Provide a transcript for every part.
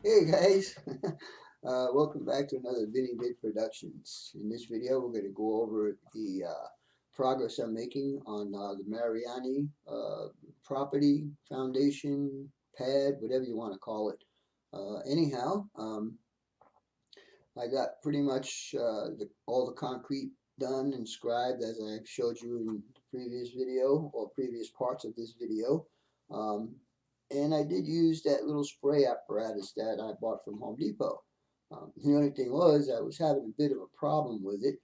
Hey guys, welcome back to another Vinny Vid Productions. In this video, we're going to go over the progress I'm making on the Mariani property, foundation, pad, whatever you want to call it. I got pretty much all the concrete done and scribed as I showed you in the previous video or previous parts of this video. Um, and I did use that little spray apparatus that I bought from Home Depot. The only thing was I was having a bit of a problem with it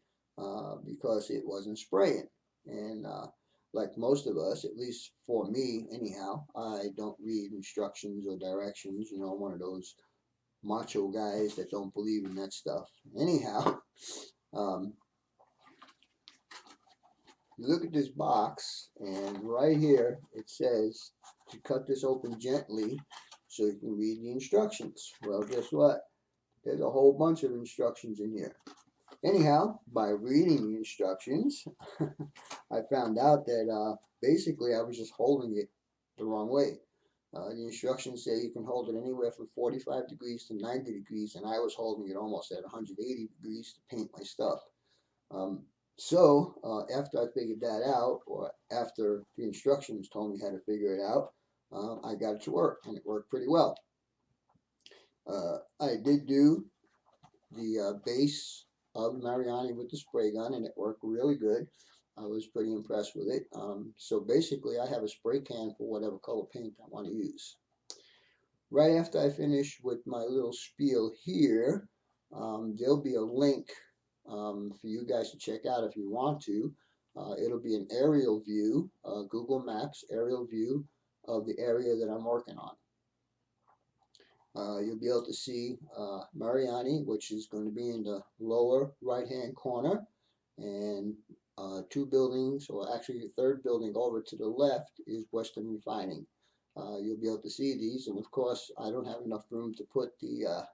because it wasn't spraying. And like most of us, at least for me anyhow, I don't read instructions or directions. You know, one of those macho guys that don't believe in that stuff. Anyhow, um, you look at this box, and right here it says to cut this open gently so you can read the instructions. Well, guess what? There's a whole bunch of instructions in here. Anyhow, by reading the instructions, I found out that basically I was just holding it the wrong way. The instructions say you can hold it anywhere from 45 degrees to 90 degrees, and I was holding it almost at 180 degrees to paint my stuff. Um, after I figured that out, or after the instructions told me how to figure it out, I got it to work, and it worked pretty well. I did do the base of Mariani with the spray gun, and it worked really good. I was pretty impressed with it. So basically, I have a spray can for whatever color paint I want to use. Right after I finish with my little spiel here, there'll be a link for you guys to check out if you want to. It'll be an aerial view, Google Maps aerial view of the area that I'm working on. You'll be able to see Mariani, which is going to be in the lower right-hand corner, and two buildings, or actually the third building over to the left is Western Refining. You'll be able to see these, and of course, I don't have enough room to put the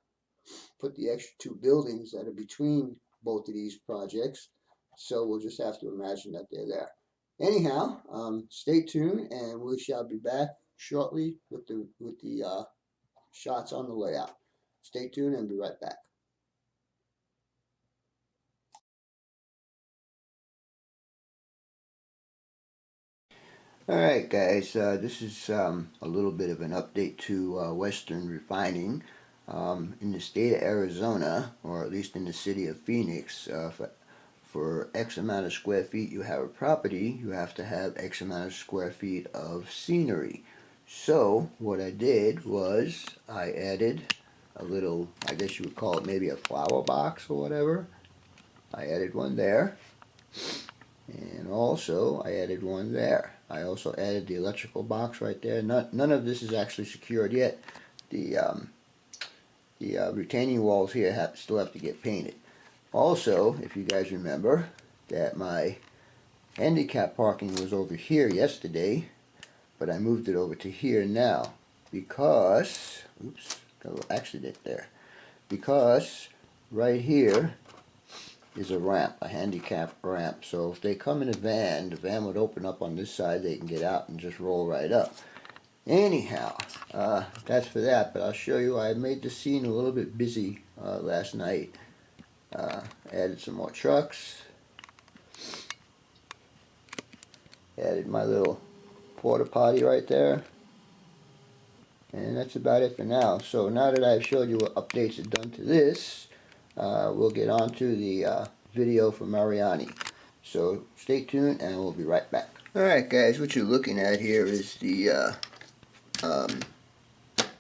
extra two buildings that are between both of these projects, so we'll just have to imagine that they're there. Anyhow, stay tuned, and we shall be back shortly with the shots on the layout. Stay tuned and be right back. Alright guys, this is a little bit of an update to Western Refining. In the state of Arizona, or at least in the city of Phoenix, for X amount of square feet you have a property, you have to have X amount of square feet of scenery. So what I did was I added a little, I guess you would call it maybe a flower box or whatever. I added one there. And also, I added one there. I also added the electrical box right there. None of this is actually secured yet. The retaining walls here still have to get painted. Also, if you guys remember, that my handicap parking was over here yesterday, but I moved it over to here now because, oops, got a little accident there. Because right here is a ramp, a handicap ramp. So if they come in a van, the van would open up on this side, they can get out and just roll right up. Anyhow, that's for that, but I'll show you, I made the scene a little bit busy last night. Added some more trucks, added my little porta potty right there, and that's about it for now. So now that I've showed you what updates are done to this, we'll get on to the video for Mariani. So stay tuned and we'll be right back. Alright guys, what you're looking at here is the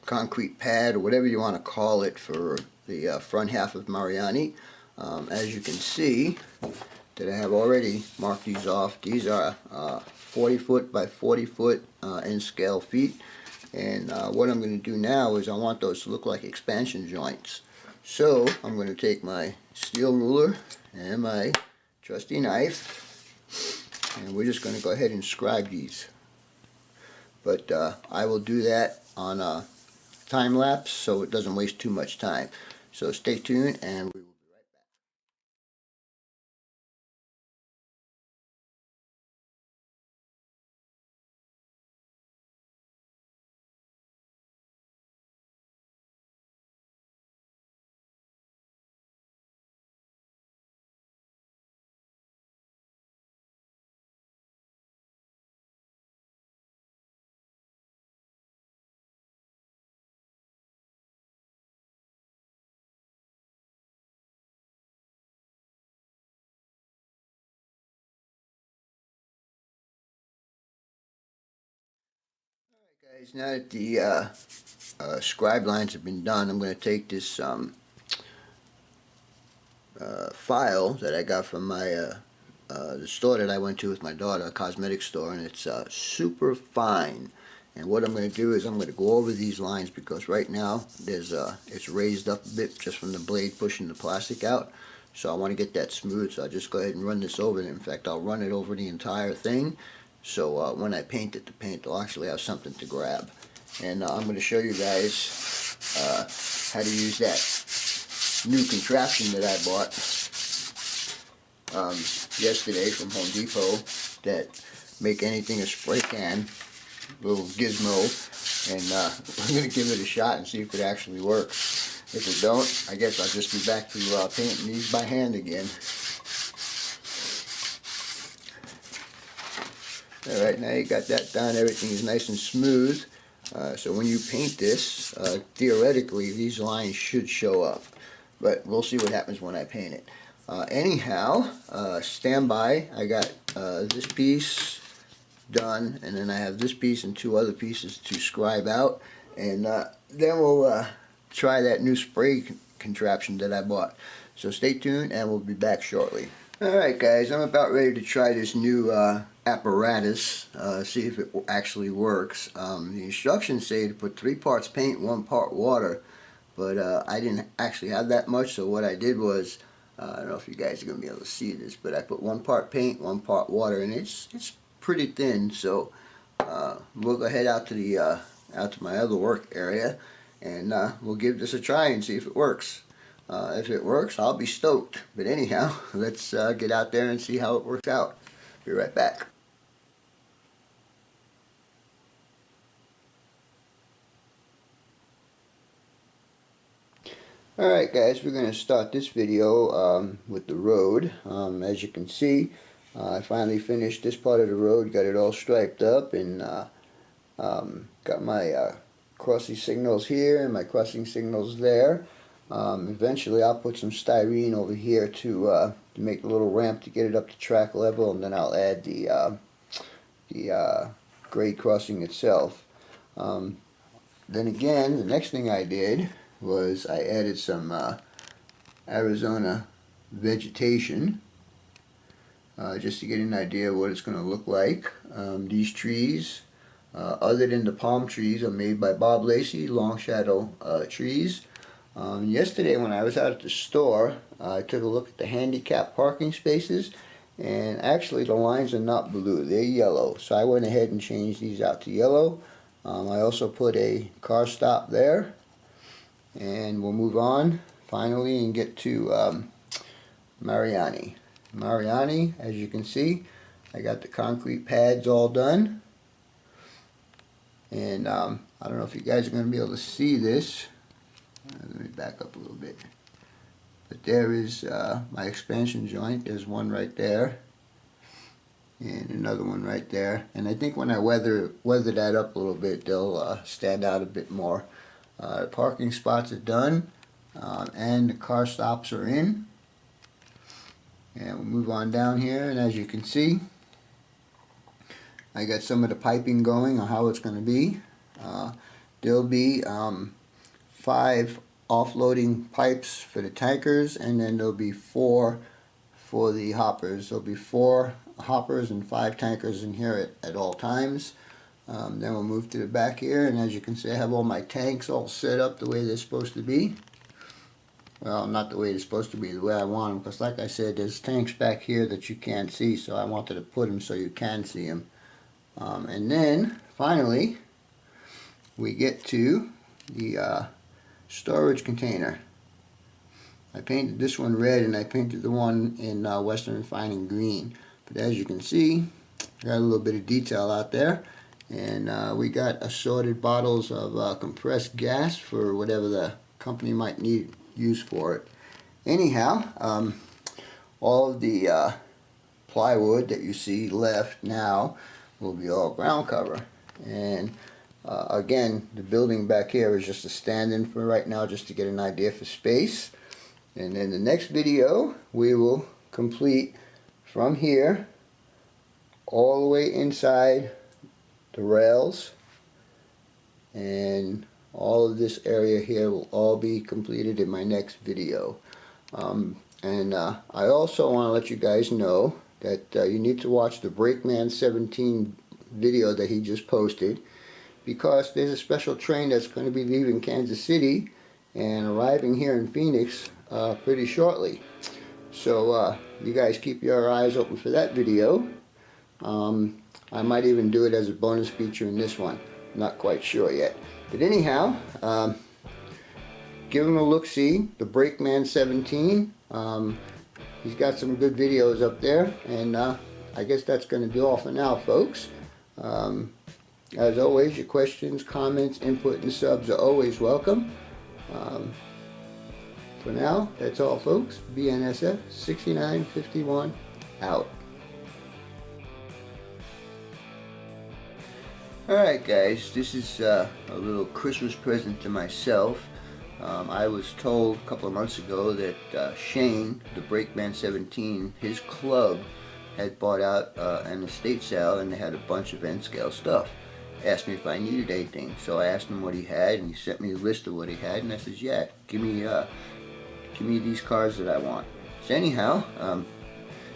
concrete pad, or whatever you want to call it, for the front half of Mariani. As you can see, that I have already marked these off. These are 40 foot by 40 foot in scale feet. And what I'm going to do now is I want those to look like expansion joints. So I'm going to take my steel ruler and my trusty knife, and we're just going to go ahead and scribe these. But I will do that on a time lapse so it doesn't waste too much time. So stay tuned and we will Guys, now that the scribe lines have been done, I'm going to take this file that I got from my the store that I went to with my daughter, a cosmetic store, and it's super fine. And what I'm going to do is I'm going to go over these lines because right now it's raised up a bit just from the blade pushing the plastic out. So I want to get that smooth, so I'll just go ahead and run this over. In fact, I'll run it over the entire thing, so when I paint it, the paint will actually have something to grab. And I'm going to show you guys how to use that new contraption that I bought yesterday from Home Depot that make anything a spray can, little gizmo, and we're going to give it a shot and see if it actually works. If it don't, I guess I'll just be back to painting these by hand again. Alright, now you got that done, everything is nice and smooth. So when you paint this, theoretically these lines should show up. But we'll see what happens when I paint it. Anyhow, stand by. I got this piece done, and then I have this piece and two other pieces to scribe out, and then we'll try that new spray contraption that I bought. So stay tuned and we'll be back shortly. Alright guys, I'm about ready to try this new apparatus, see if it actually works. The instructions say to put 3 parts paint, 1 part water, but I didn't actually have that much, so what I did was, I don't know if you guys are going to be able to see this, but I put 1 part paint, 1 part water, and it's pretty thin, so we'll go ahead out to my other work area, and we'll give this a try and see if it works. If it works, I'll be stoked. But anyhow, let's get out there and see how it works out. Be right back. Alright guys, we're going to start this video with the road. As you can see, I finally finished this part of the road, got it all striped up, and got my crossing signals here and my crossing signals there. Eventually I'll put some styrene over here to make a little ramp to get it up to track level, and then I'll add the grade crossing itself. Then again, the next thing I did was I added some Arizona vegetation just to get an idea of what it's going to look like. These trees, other than the palm trees, are made by Bob Lacey, long shadow trees. Yesterday when I was out at the store, I took a look at the handicap parking spaces, and actually the lines are not blue, they're yellow. So I went ahead and changed these out to yellow. I also put a car stop there, and we'll move on finally and get to Mariani. Mariani, as you can see, I got the concrete pads all done, and I don't know if you guys are going to be able to see this. Let me back up a little bit. But there is my expansion joint. There's one right there, and another one right there. And I think when I weather that up a little bit, they'll stand out a bit more. The parking spots are done, and the car stops are in. And we'll move on down here, and as you can see, I got some of the piping going on how it's going to be. There'll be 5 offloading pipes for the tankers, and then there'll be 4 for the hoppers. There'll be 4 hoppers and 5 tankers in here at all times. Then we'll move to the back here, and as you can see, I have all my tanks all set up the way they're supposed to be. Well, not the way they're supposed to be, the way I want them, because like I said, there's tanks back here that you can't see, so I wanted to put them so you can see them. And then finally we get to the storage container. I painted this one red, and I painted the one in Western Refining green. But as you can see, got a little bit of detail out there, and we got assorted bottles of compressed gas for whatever the company might need use for it. Anyhow, all of the plywood that you see left now will be all ground cover, and again, the building back here is just a stand-in for right now, just to get an idea for space. And in the next video, we will complete from here all the way inside the rails and all of this area here will all be completed in my next video. I also want to let you guys know that you need to watch the Brakeman 17 video that he just posted, because there's a special train that's going to be leaving Kansas City and arriving here in Phoenix pretty shortly. So you guys keep your eyes open for that video. I might even do it as a bonus feature in this one. Not quite sure yet. But anyhow, give him a look-see, the Brakeman 17. He's got some good videos up there, and I guess that's going to be all for now, folks. As always, your questions, comments, input, and subs are always welcome. For now, that's all, folks. BNSF 6951 out. Alright guys, this is a little Christmas present to myself. I was told a couple of months ago that Shane, the Brakeman 17, his club had bought out an estate sale, and they had a bunch of N-scale stuff. Asked me if I needed anything, so I asked him what he had, and he sent me a list of what he had, and I said, yeah, give me these cars that I want. So anyhow,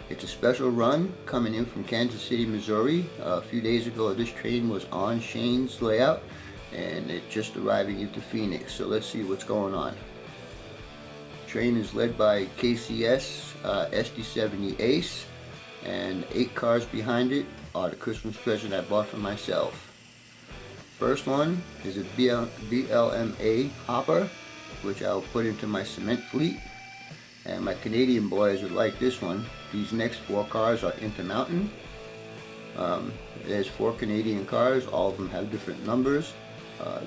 it's a special run coming in from Kansas City, Missouri. A few days ago, this train was on Shane's layout, and it's just arriving into Phoenix. So let's see what's going on. Train is led by KCS SD70 Ace, and 8 cars behind it are the Christmas present I bought for myself. First one is a BLMA hopper, which I'll put into my cement fleet. And my Canadian boys would like this one. These next 4 cars are Intermountain. There's 4 Canadian cars. All of them have different numbers.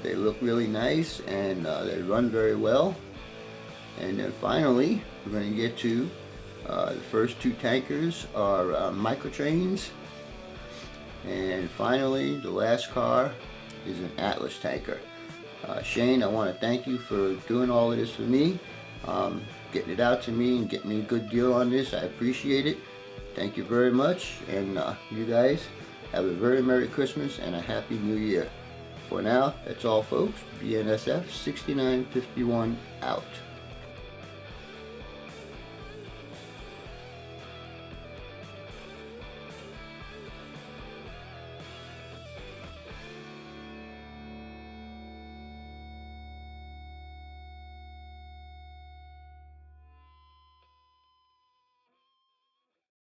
They look really nice, and they run very well. And then finally, we're going to get to the first 2 tankers are micro trains. And finally, the last car is an Atlas tanker. Shane, I want to thank you for doing all of this for me. Getting it out to me and getting me a good deal on this. I appreciate it. Thank you very much, and you guys have a very Merry Christmas and a Happy New Year. For now, that's all, folks. BNSF 6951 out.